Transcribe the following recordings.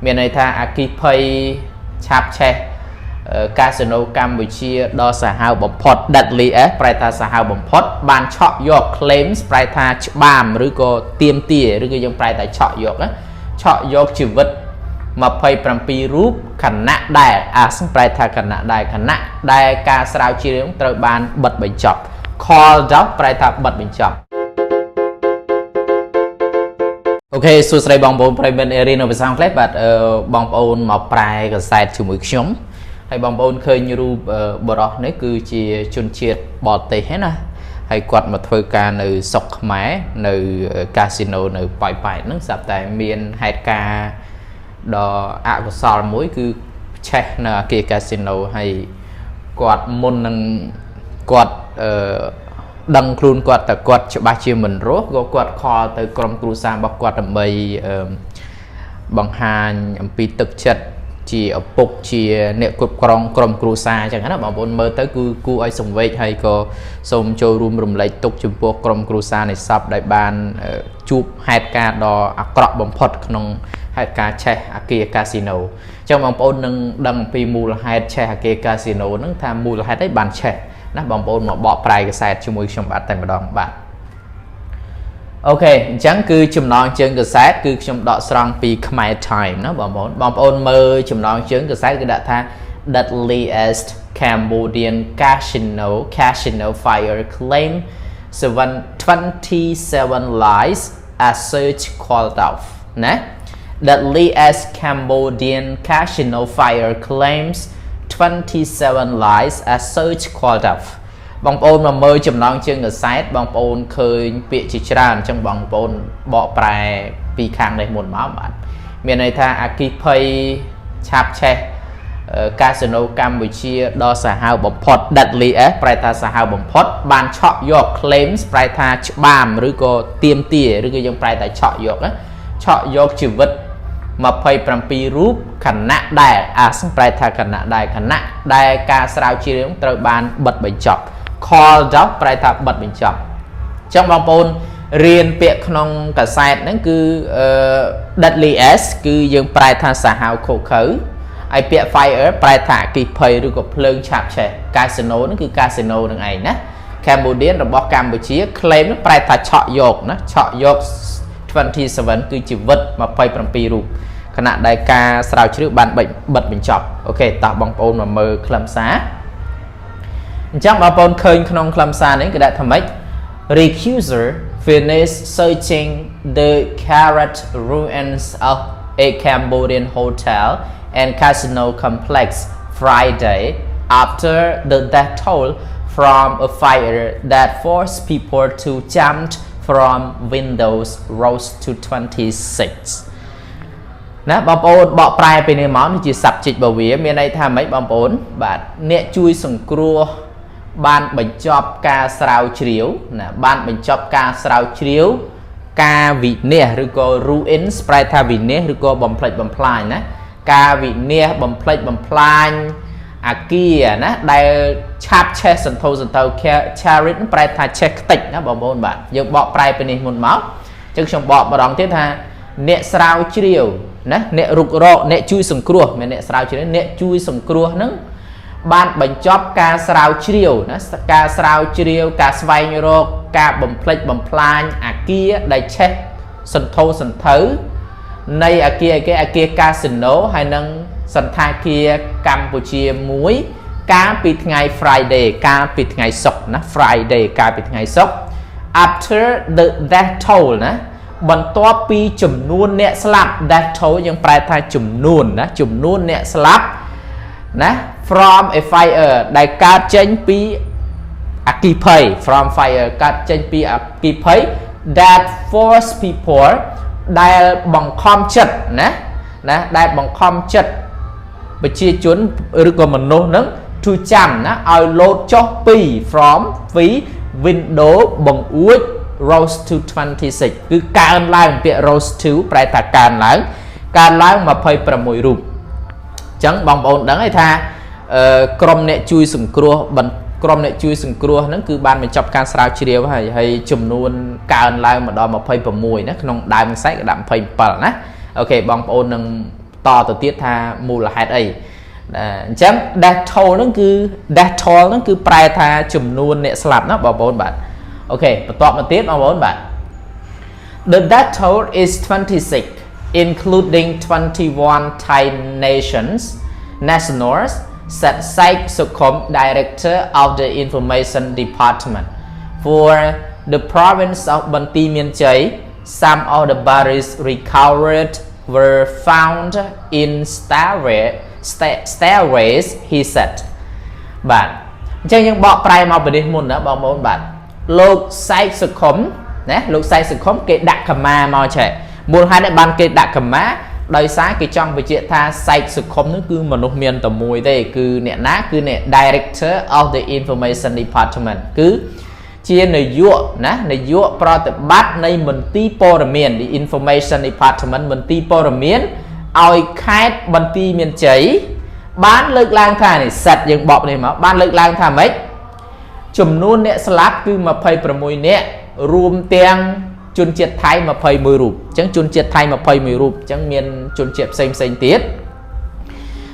miền này tha Akipai chạp che casino Campuchia đo xã hào bóng phọt đặt lý phải tha xã hào bóng phọt bàn chọn dọc claims phải tha bàm rồi có tiêm tỉa rồi có dùng phải tha chọn dọc á chọn dọc chữ vật mà phải làm pi rúp khẩn nạ đài xong phải tha khẩn nạ đài ca sao chia đúngត្រូវបានបិទបញ្ចប់ call job ប្រែថាបិទបញ្ចប់អូខេសួស្តីបងប្អូនប្រិយមិត្តរៀននៅភាសាអង់គ្លេសបាទបងប្អូនមកប្រែកសែតជាមួយខ្ញុំហើយបងប្អូនឃើញរូបបរិសនេះគឺជាជនជាតិបរទេសហ្នឹងណាហើយគាត់មកធ្វើការនៅស្រុកខ្មែរនៅកាស៊ីណូនៅប៉ោយប៉ែតហ្នឹងស្រាប់តែមានហេតុការណ៍ដ៏អកុសលមួយគឺឆេះនៅអគារកាស៊ីណូហើយគាត់មុននឹងគាត់ដឹងខ្លួនគាត់តែគាត់ច្បាស់ជាមិនរស់ក៏គាត់ខលទៅក្រុមគ្រួសាររបស់គាត់ដើម្បីបង្ហាញអំពីទឹកចិត្តជាឪពុកជាអ្នកគ្រប់គ្រងក្រុមគ្រួសារអញ្ចឹងណាបងប្អូនមើលទៅគឺគួរឲ្យសង្វេគហើយក៏សូមចូលរួមរំលែកទុក្ខចំពោះក្រុមគ្រួសារនៃសពដែលបានជួបហេតុការណ៍ដ៏អាក្រក់បំផុតក្នុងហេតុការណ៍ឆេះអគារកាស៊ីណូអញ្ចឹងបងប្អូននឹងដឹងអំពីមូលហេតុឆេះអគារកាស៊ីណូហ្នឹងថាមូលហេតុអីបានឆេះណាបងប្អូនមកបកប្រែកសែតជាមួយខ្ញុំបាទតែម្ដងបាទអូខេអញ្ចឹងគឺចំណងជើងកសែតគឺខ្ញុំដកស្រង់ពីខ្មែរ Time ណាបងប្អូនមើលចំណងជើងកសែតគឺដាក់ថា deadliest Cambodian casino fire claim 27 lies as search called off ណា deadliest Cambodian casino fire claims 27 lies as search called off បងប្អូនមកមើលចំណងជើងកសែតបងប្អូនឃើញពាក្យជាច្រើនអញ្ចឹងបងប្អូនបកប្រែពីខាងនេះមុនមកបាទមានន័យថាអគិភ័យឆាប់ឆេះកាស៊ីណូកម្ពុជាដ៏សាហាវបំផុត deadly ប្រែថាសាហាវបំផុតបានឆក់យក claims ប្រែថាច្បាមឬក៏ទាមទារឬក៏យើងប្រែថាឆក់យកឆក់យកជីវិត27រូបខណៈដែលសំប្រែថាខណៈដែលការស្រាវជ្រាវត្រូវបានបិទបញ្ចប់ call job ប្រែថាបិទបញ្ចប់អញ្ចឹងបងប្អូនរៀនពាក្យក្នុងកសែតហ្នឹងគឺ deadliest គឺយើងប្រែថាសាហាវខូខើហើយពាក្យ fire ប្រែថាអគ្គិភ័យឬក៏ភ្លើងឆាបឆេះ casino ហ្នឹងគឺ casino នឹងឯងណា Cambodian របស់កម្ពុជា claim ប្រែថាឆក់យកណាឆក់យក27គឺជីវិត27រូបខណៈដែលការស្រាវជ្រាវបានបិទបញ្ចប់អូខេតោះបងប្អូនមកមើលខ្លឹមសារអញ្ចឹងបងប្អូនឃើញក្នុងខ្លឹមសារនេះគឺដាក់ថាម៉េច Recuser finish searching the carrot ruins of a Cambodian hotel and casino complex Friday after the death toll from a fire that forced people to jump from windows rose to 26ណាបងប្អូនបកប្រែពីនេះមកនេះជា subject របស់វាមានន័យថាម៉េចបងប្អូនបាទអ្នកជួយសង្គ្រោះបានបញ្ចប់ការស្រាវជ្រាវណាបានបញ្ចប់ការស្រាវជ្រាវការវិនាសឬក៏ ruins ប្រែថាវិនាសឬក៏បំផ្លិចបំផ្លាញណាការវិនាសបំផ្លិចបំផ្លាញអាគារណាដែលឆាបឆេះសន្ធោសន្ធៅ charit ប្រែថាឆេះខ្ទេចណាបងប្អូនបាទយើងបកប្រែពីនេះមុនមកអញ្ចឹងខ្ញុំបកម្ដងទៀតថាអ្នកស្រាវជ្រាវណាអ្នករុករកអ្នកជួយសង្គ្រោះមានអ្នកស្រាវជ្រាវអ្នកជួយសង្គ្រោះហ្នឹងបានបញ្ចប់ការស្រាវជ្រាវណាការស្រាវជ្រាវការស្វែងរកការបំផ្លិចបំផ្លាញអាគារដែលឆេះសន្ធោសន្ធៅនៃអាគារកាស៊ីណូហើយនឹងសន្តាគារកម្ពុជាមួយកាលពីថ្ងៃ Friday កាលពីថ្ងៃសុក្រណា Friday កាលពីថ្ងៃសុក្រ after the death toll ណាបន្ទាប់ពីចំនួនអ្នកស្លាប់ death toll យើងប្រែថាចំនួនណាចំនួនអ្នកស្លាប់ណា from a fire ដែលកើតចេញពីអគ្គិភ័យ from fire កើតចេញពីអគ្គិភ័យ that force people ដែលបង្ខំចិត្តណាដែលបង្ខំចិត្តប្រជាជនឬក៏មនុស្សហ្នឹង to ចាំណាឲ្យលោតចុះពី from window បង្អួច rose to 26គឺកើនឡើងពាក្យ rose to ប្រែថាកើនឡើង26រូបអញ្ចឹងបងប្អូនដឹងហើយថាក្រុមអ្នកជួយសង្គ្រោះហ្នឹងគឺបានបញ្ចប់ការស្រាវជ្រាវហើយចំនួនកើនឡើងមកដល់26ណាក្នុងដើមខ្សែក៏ដាក់27ណាអូខេបងប្អូននឹង to từ tiết tha mù là hạt ấy chẳng death toll nó cứ prai tha chùm nuôn nệ slap nó bảo bốn bạn ok và tọa một tiết bảo bốn bạn the death toll is 26 including 21 Thai nationals said Saik Sukhom director of the information department for the province of Banti Miên Chai. Some of the bodies recovered were found in stairways, he said. Bạn, chẳng những bỏ prai màu bởi đi môn đó, bọn bốn bạn. Lục sai sự khống, lục sai sự khống kê đặc cầm ma màu trẻ. Môn hai đại ban kê đặc cầm má, đời sáng kê trong về chuyện tha sai sự khống nó cứ mà nụ miền tầm mùi đây, cứ nẹ ná, cứ nẹ director of the information department, cứ chia nơi dụa pro tập bát này mình tí bò miền the information department mình tí bò miền oi khai bần tí miền cháy bán lực lang thà này sạch những bọp này mà bán lực lang thà mấy chùm nôn nè slap cứ mà phơi bờ mùi nè rùm tiếng chun chiết thay mà phơi mùi rụp chẳng chun chiết thay mà phơi mùi rụp chẳng miền chun chiết xanh tiết.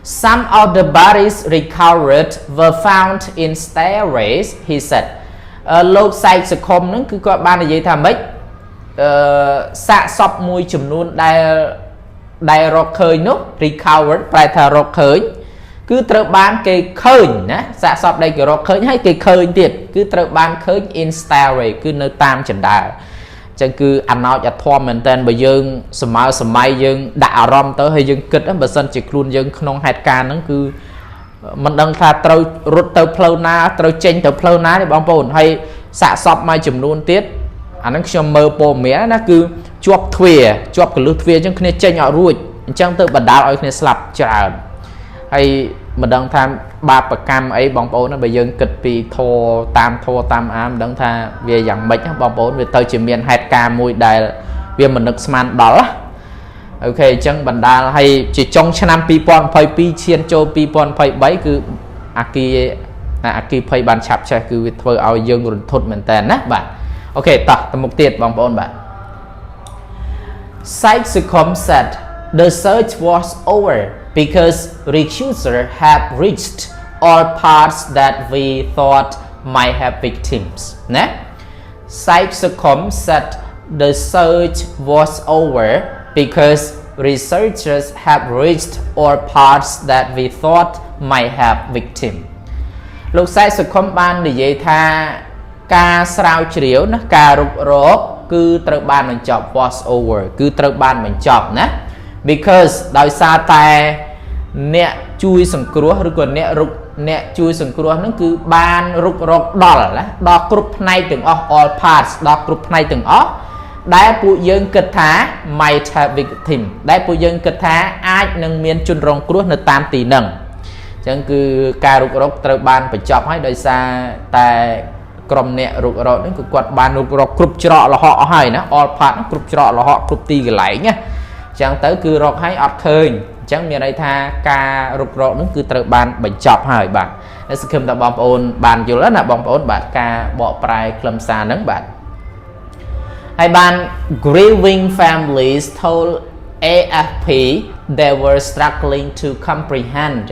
Some of the bodies recovered were found in stairways, he said. Lột sai sự khom nó cứ có ban là gì thà mấy xạ sọp mùi chùm luôn đai rọc khơi nó recovered phải thà rọc khơi cứ trở ban cây khơi nè xạ sọp đây cái rọc khơi hay cây khơi tiệt cứ trở ban khơi in stairway cứ nơi tam chân đà chẳng cứ anh nói cho thua mình tên bởi dương sầm mai dương đã rom tới hay dương kịch á bởi sân chỉ luôn dương không hạt ca nó cứ mình đang thà trâu rút trâu phơi na trâu chênh trâu phơi na thì bóng bồn hay xạ sọp mai chùm luôn tiết anh đang cho mơ bồ mía nó cứ chuộc cái lưới thuê chứ không chênh họ ruột chẳng tự bật đào ở slap chả hay mình đang tham ba bậc cam ấy bóng bồn nó bây giờ kịch vì thô tam ám đang tha về dạng mấy bóng bồn về tàu chỉ miền hạt ca mùi đài về mình được sman đó ok chẳng bần đà hay chỉ trong năm pipon phơi pi chiên châu pipon phơi bấy cứ aki phơi bàn chạp chơi cứ việc thôi ao dương rồi thốt mình tên á bạn ok tầm mục tiêu bằng bốn bạn Saik said the search was over because recruiters have reached all parts that we thought might have victims nè Saik said the search was over because researchers have reached all parts that we thought might have victim. Lúc sai sự không ban để dạy tha ca sao chiếu nó ca rụt rốt cứ trở ban mình chọn was over cứ trở ban mình chọn nè becauseដោយសារតែអ្នកជួយសង្គ្រោះឬក៏អ្នកជួយសង្គ្រោះហ្នឹងគឺបានរុករកដល់គ្រប់ផ្នែកទាំងអស់ all parts ដល់គ្រប់ផ្នែកទាំងអស់ដែលពួកយើងគិតថា might have victim ដែលពួកយើងគិតថាអាចនឹងមានជនរងគ្រោះនៅតាមទីហ្នឹងអញ្ចឹងគឺការរុករកត្រូវបានបញ្ចប់ហើយដោយសារតែក្រុមអ្នករុករកនេះគឺគាត់បានរុករកគ្រប់ច្រកលហកអស់ហើយណា all part គ្រប់ច្រកលហកគ្រប់ទីកន្លែងណាអញ្ចឹងទៅគឺរកឲ្យអត់ឃើញអញ្ចឹងមានន័យថាការរុករកនេះគឺត្រូវបានបញ្ចប់ហើយបាទសង្ឃឹមថាបងប្អូនបានយល់ណាបងប្អូនបាទការបកប្រែខ្លឹមសារហ្នឹងបាទហើយបាន grieving families told AFP they were struggling to comprehend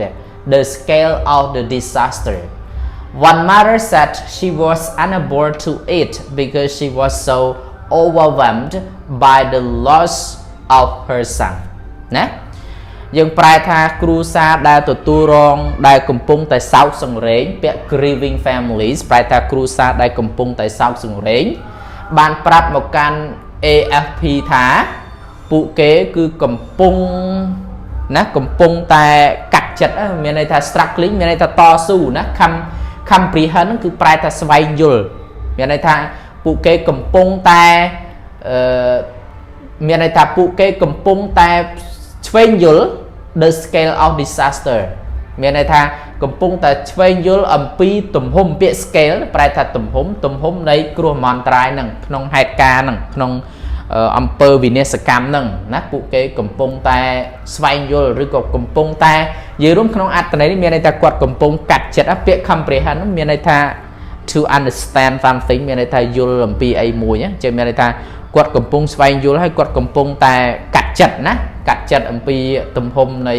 the scale of the disaster. One mother said she was unable to eat because she was so overwhelmed by the loss of her son. ណាយើងប្រែថាគ្រួសារដែលទទួលរងដែលកំពុងតែសោកសង្រេងពាក្យ grieving families ប្រែថាគ្រួសារដែលកំពុងតែសោកសង្រេងបានប្រាប់មកកាន់ AFP ថាពួកគេគឺកំពុងតែកាត់ចិត្តមានន័យថា struggling មានន័យថាតស៊ូណា comprehend គឺប្រែថាស្វែងយល់មានន័យថាពួកគេកំពុងតែមានន័យថាពួកគេកំពុងតែឆ្វេងយល់ the scale of disaster មានន័យថាកំពុងតែឆ្វេងយល់អំពីទំហំពាក្យ scale ប្រែថាទំហំនៃគ្រោះមហន្តរាយហ្នឹងក្នុងហេតុការណ៍ហ្នឹងក្នុងអំពើវិនាសកម្មហ្នឹងណាពួកគេកំពុងតែស្វែងយល់ឬក៏កំពុងតែនិយាយរួមក្នុងអត្ថន័យនេះមានន័យថាគាត់កំពុងកាត់ចិត្តពាក្យ comprehend មានន័យថា to understand something មានន័យថាយល់អំពីអីមួយចឹងមានន័យថា គាត់កំពុងស្វែងយល់ហើយគាត់កំពុងតែកាត់ចិត្តណាកាត់ចិត្តអំពីទំហំនៃ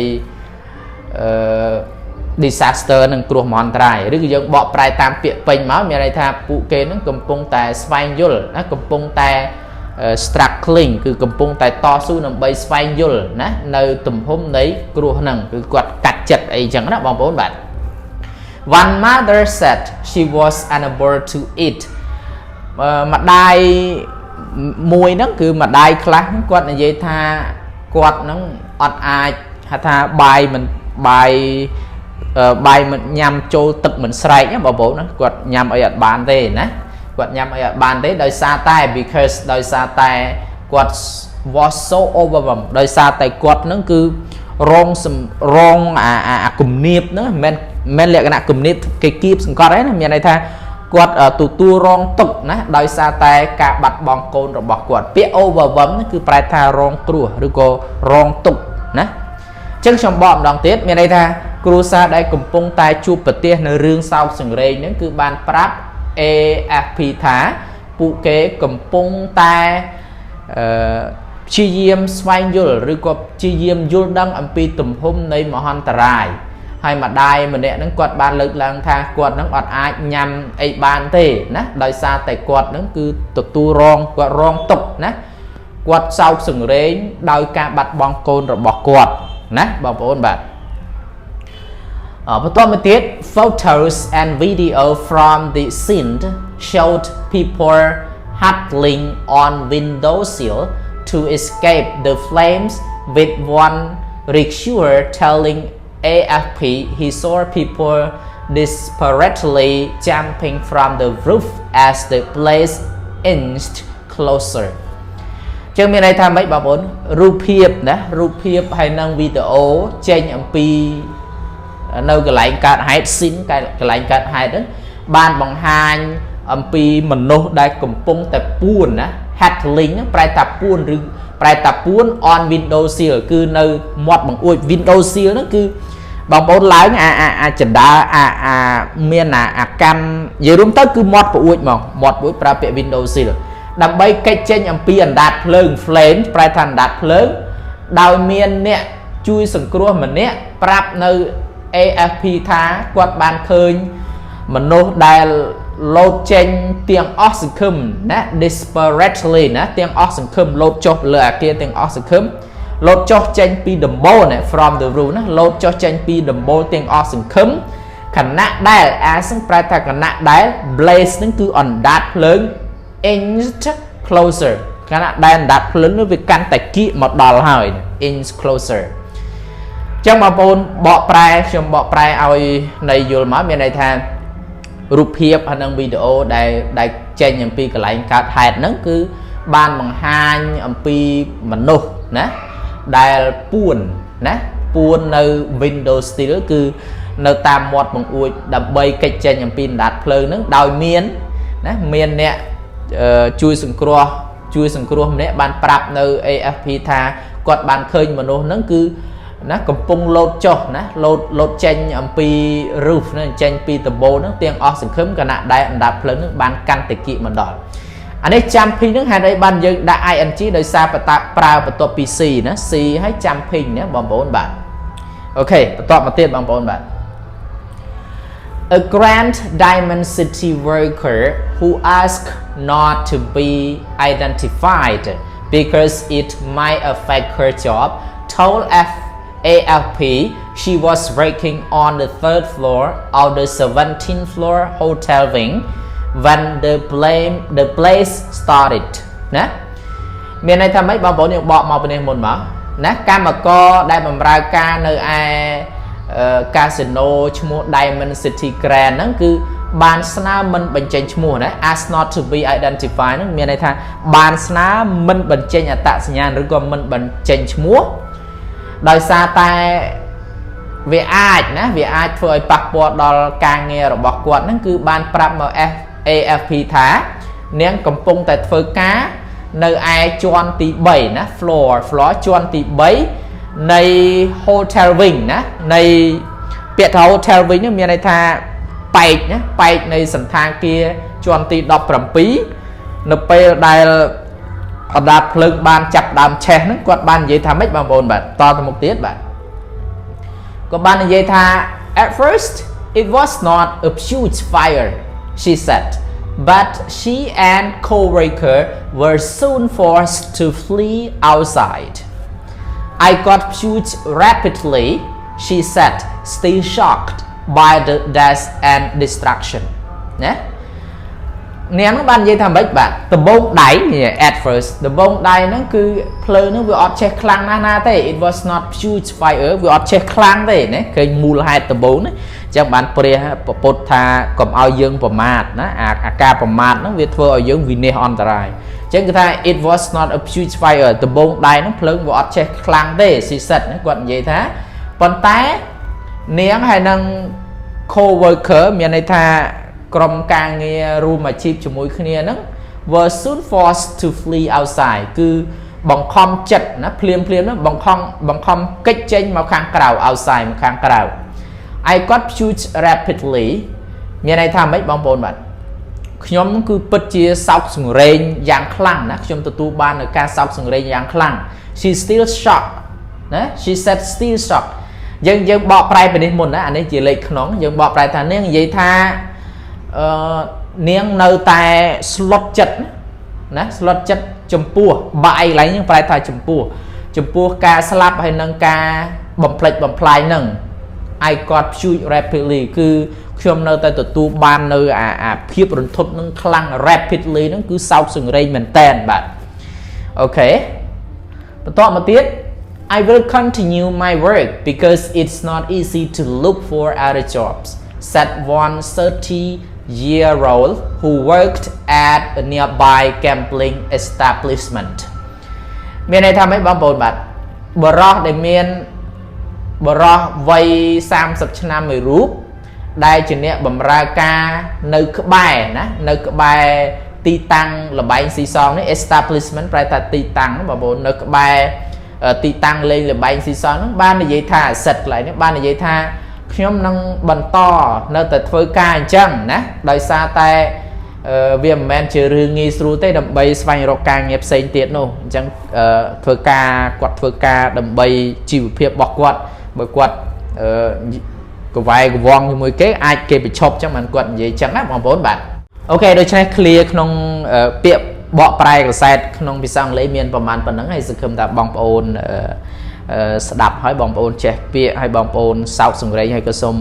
disaster នឹងគ្រោះមហន្តរាយឬក៏យើងបកប្រែតាមពាក្យពេញមកមានន័យថាពួកគេនឹងកំពុងតែស្វែងយល់ណាកំពុងតែ struggling គឺកំពុងតែតស៊ូដើម្បីស្វែងយល់ណានៅទំហំនៃគ្រោះហ្នឹងគឺគាត់កាត់ចិត្តអីចឹងណាបងប្អូនបាទ One mother said she was unable to eat ម្ដាយមួយហ្នឹងគឺម្ដាយខ្លះគាត់និយាយថាគាត់ហ្នឹងអត់អាចថាបាយមិនញ៉ាំចូលទឹកមិនស្រែកណាបងប្អូនណាគាត់ញ៉ាំអីអត់បានទេណាគាត់ញ៉ាំអីអត់បានទេដោយសារតែ because ដោយសារតែគាត់ was so overwhelmed ដោយសារតែគាត់ហ្នឹងគឺរងអាគំនាបហ្នឹងមិនលក្ខណៈគំនាបគេគៀបសង្កត់ទេណាមានន័យថាគាត់ទទួលរងទុក្ខណាដោយសារតែការបាត់បង់កូនរបស់គាត់ពាក្យ overwhelmed ហ្នឹងគឺប្រែថារងគ្រោះឬក៏រងទុក្ខណាអញ្ចឹងខ្ញុំបកម្ដងទៀតមានន័យថាគ្រួសារដែលកំពុងតែជួបប្រទះនៅរឿងសោកសង្រេងហ្នឹងគឺបានប្រាប់ AFP ថាពួកគេកំពុងតែព្យាយាមស្វែងយល់ឬក៏ព្យាយាមយល់ដឹងអំពីទំហំនៃមហន្តរាយហើយម្ដាយម្នាក់ហ្នឹងគាត់បានលើកឡើងថាគាត់ហ្នឹងអត់អាចញ៉ាំអីបានទេណាដោយសារតែគាត់ហ្នឹងគឺទទួលគាត់រងទុក្ខណាគាត់សោកសង្រេងដោយការបាត់បង់កូនរបស់គាត់ណាបងប្អូនបាទបន្តមកទៀត photos and video from the scene showed people huddling on windowsill to escape the flames with one rescuer telling AFP he saw people desperately jumping from the roof as the blaze inched closer ចឹងមានន័យថាម៉េចបងប្អូនរូបភាពណារូបភាពហើយនឹងវីដេអូចេញអំពីនៅកន្លែងកើតហេតុស៊ីនកន្លែងកើតហេតុហ្នឹងបានបង្ហាញអំពីមនុស្សដែលកំពុងតែពួនណា handling ហ្នឹងប្រែថាពួនឬប្រែថាពួន on window sill គឺនៅមាត់បង្អួច window sill ហ្នឹងគឺបងប្អូនឡើងអាចណ្ដាមានអាកម្មនិយាយរួមទៅគឺមាត់បង្អួចហ្មងមាត់បង្អួចប្រើពាក្យ window sill ដើម្បីកិច្ចចេញអំពីអណ្ដាតភ្លើង flame ប្រែថាអណ្ដាតភ្លើងដោយមានអ្នកជួយសង្គ្រោះម្នាក់ប្រាប់នៅ AFP ថាគាត់បានឃើញមនុស្សដែលលោតចេញទាំងអស់សង្ឃឹមណា desperately ណាទាំងអស់សង្ឃឹមលោតចុះលើអាគារទាំងអស់សង្ឃឹមលោតចុះចេញពីដំបូលណា from the roof ណាលោតចុះចេញពីដំបូលទាំងអស់សង្ឃឹមខណៈដែលซึ่งប្រែថាខណៈដែល blaze នឹងគឺអណ្ដាតភ្លើង inched closer ខណៈដែលអណ្ដាតភ្លើងនោះវាកាន់តែគៀកមកដល់ហើយ inch closer ចឹងបងប្អូនបកប្រែខ្ញុំបកប្រែឲ្យនៃយល់មកមានន័យថារូបភាពហើយនឹងវីដេអូដែលចេញអំពីកន្លែងកើតហេតុហ្នឹងគឺបានបង្ហាញអំពីមនុស្សណាដែលពួននៅ window sill គឺនៅតាមមាត់បង្អួចដើម្បីកិច្ចចេញអំពីអណ្ដាតភ្លើងហ្នឹងដោយមានអ្នកជួយសង្គ្រោះម្នាក់បានប្រាប់នៅ AFP ថាគាត់បានឃើញមនុស្សហ្នឹងគឺណាកំពុងលោតចុះណាលោតចេញអំពី roof ហ្នឹងចេញពីដំបូលហ្នឹងទាំងអស់សង្ឃឹមគណៈដែលអណ្ដាតភ្លើងហ្នឹងបានកាន់តែគៀកមកដល់អានេះ jumping ហ្នឹងហេតុអីបានយើងដាក់ ing ដោយសារប្រើបន្ទាប់ពី c ណា c ហើយ jumping ណាបងប្អូនបាទអូខេបន្តមកទៀតបងប្អូនបាទ A Grand Diamond City worker who asked not to be identified because it might affect her job told AFP she was working on the 3rd floor of the 17th floor hotel wing when the blaze started ណាមានន័យថាម៉េចបងប្អូនយើងបកមកពីនេះមុនមកណាកម្មករដែលបម្រើការនៅឯកាស៊ីណូឈ្មោះ Diamond City Grand ហ្នឹងគឺបានស្នើមិនបញ្ចេញឈ្មោះណា ask not to be identified ហ្នឹងមានន័យថាបានស្នើមិនបញ្ចេញអត្តសញ្ញាណឬក៏មិនបញ្ចេញឈ្មោះដោយសារតែវាអាចធ្វើឲ្យប៉ះពាល់ដល់ការងាររបស់គាត់ហ្នឹងគឺបានប្រាប់មក AFP ថានាងកំពុងតែធ្វើការនៅឯជាន់ទី3ណា floor ជាន់ទី3នៃ hotel wing ណានៃពាក្យថា hotel wing នេះមានន័យថាប៉ែកនៃសណ្ឋាគារជាន់ទី17នៅពេលដែល ở đạp phơi ban chập đam che nó quạt ban vậy tham mấy bằng bồn bạn to từ một tiết bạn có ban vậy tha at first it was not a huge fire she said but she and co-worker were soon forced to flee outside I got huge rapidly she said still shocked by the death and destruction nè nè nó ban dây tham bách bạn từ bông đáy at first từ bông đáy nó cứ phơi nó vừa ọt che khlang na thế it was not huge fire vừa ọt che khlang thế nè cái mùi hai từ bốn đấy chẳng bạn pre bột tha cầm ao dương bờ mát nó ca bờ mát nó việt thưa ao dương vì nè on trai chẳng cái tha it was not a huge fire từ bông đáy nó phơi vừa ọt che khlang thế xì sệt nó quận vậy thế còn té nè hay năng co-worker miền này thaក្រុមការងាររួមអាជីពជាមួយគ្នាហ្នឹង were soon forced to flee outside គឺបង្ខំចិត្តណាភ្លាមហ្នឹងបង្ខំកិច្ចចេញមកខាងក្រៅ outside មកខាងក្រៅ I got huge rapidly មានន័យថាម៉េចបងប្អូនបាទខ្ញុំគឺពិតជាសោកសង្រេងយ៉ាងខ្លាំងណាខ្ញុំទទួលបាននូវការសោកសង្រេងយ៉ាងខ្លាំង she still shocked ណា she said still shocked យើងបកប្រែពីនេះមុនណាអានេះជាលេខក្នុងយើងបកប្រែថានាងនិយាយថានាងនៅតែស្លុតចិត្តណាស្លុតចិត្តចំពោះបាយឡើងយើងប្រែថាចំពោះការស្លាប់ហើយនឹងការបំផ្លិចបំផ្លាញនឹង I got huge rapidly គឺខ្ញុំនៅតែទទួលបាននៅអាភាពរន្ធត់នឹងខ្លាំង rapidly ហ្នឹងគឺសោកសង្រេងមែនតែនបាទអូខេបន្តមកទៀត I will continue my work because it's not easy to look for other jobs said one 30-year-old who worked at a nearby gambling establishment មានន័យថាម៉េចបងប្អូនបាទបរិះដែលមានបរិះវ័យ30ឆ្នាំមួយរូបដែលជាអ្នកបម្រើការនៅក្បែរណានៅក្បែរទីតាំងលបែងស៊ីសងនេះ establishment ប្រែថាទីតាំងបងប្អូននៅក្បែរទីតាំងលេងលបែងស៊ីសងហ្នឹងបាននិយាយថាសិតកន្លែងនេះបាននិយាយថាខ្ញុំនឹងបន្តនៅតែធ្វើការអញ្ចឹងណាដោយសារតែវាមិនមែនជារឿងងាយស្រួលទេដើម្បីស្វែងរកការងារផ្សេងទៀតនោះអញ្ចឹងធ្វើការគាត់ធ្វើការដើម្បីជីវភាពរបស់គាត់បើគាត់កវាយកវងជាមួយគេអាចគេបញ្ឈប់អញ្ចឹងមិនគាត់និយាយអញ្ចឹងណាបងប្អូនបាទអូខេដូច្នេះ clear ក្នុងពាក្យបកប្រែកសែតក្នុងភាសាអង់គ្លេសមានប្រមាណប៉ុណ្ណឹងហើយសង្ឃឹមថាបងប្អូនស្ដាប់ហើយបងប្អូនចេះពាក្យហើយបងប្អូនសោកសង្រេងហើយក៏សូម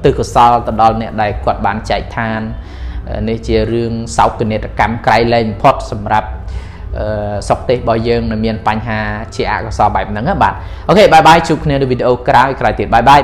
ទិដ្ឋកុសលទៅដល់អ្នកដែលគាត់បានចែកឋាននេះជារឿងសោកនាដកម្មក្រៃលែងបំផុតសម្រាប់សុខទេសរបស់យើងនៅមានបញ្ហាជាអកុសលបែបហ្នឹងបាទអូខេបាយបាយជួបគ្នានៅវីដេអូក្រោយទៀតបាយបាយ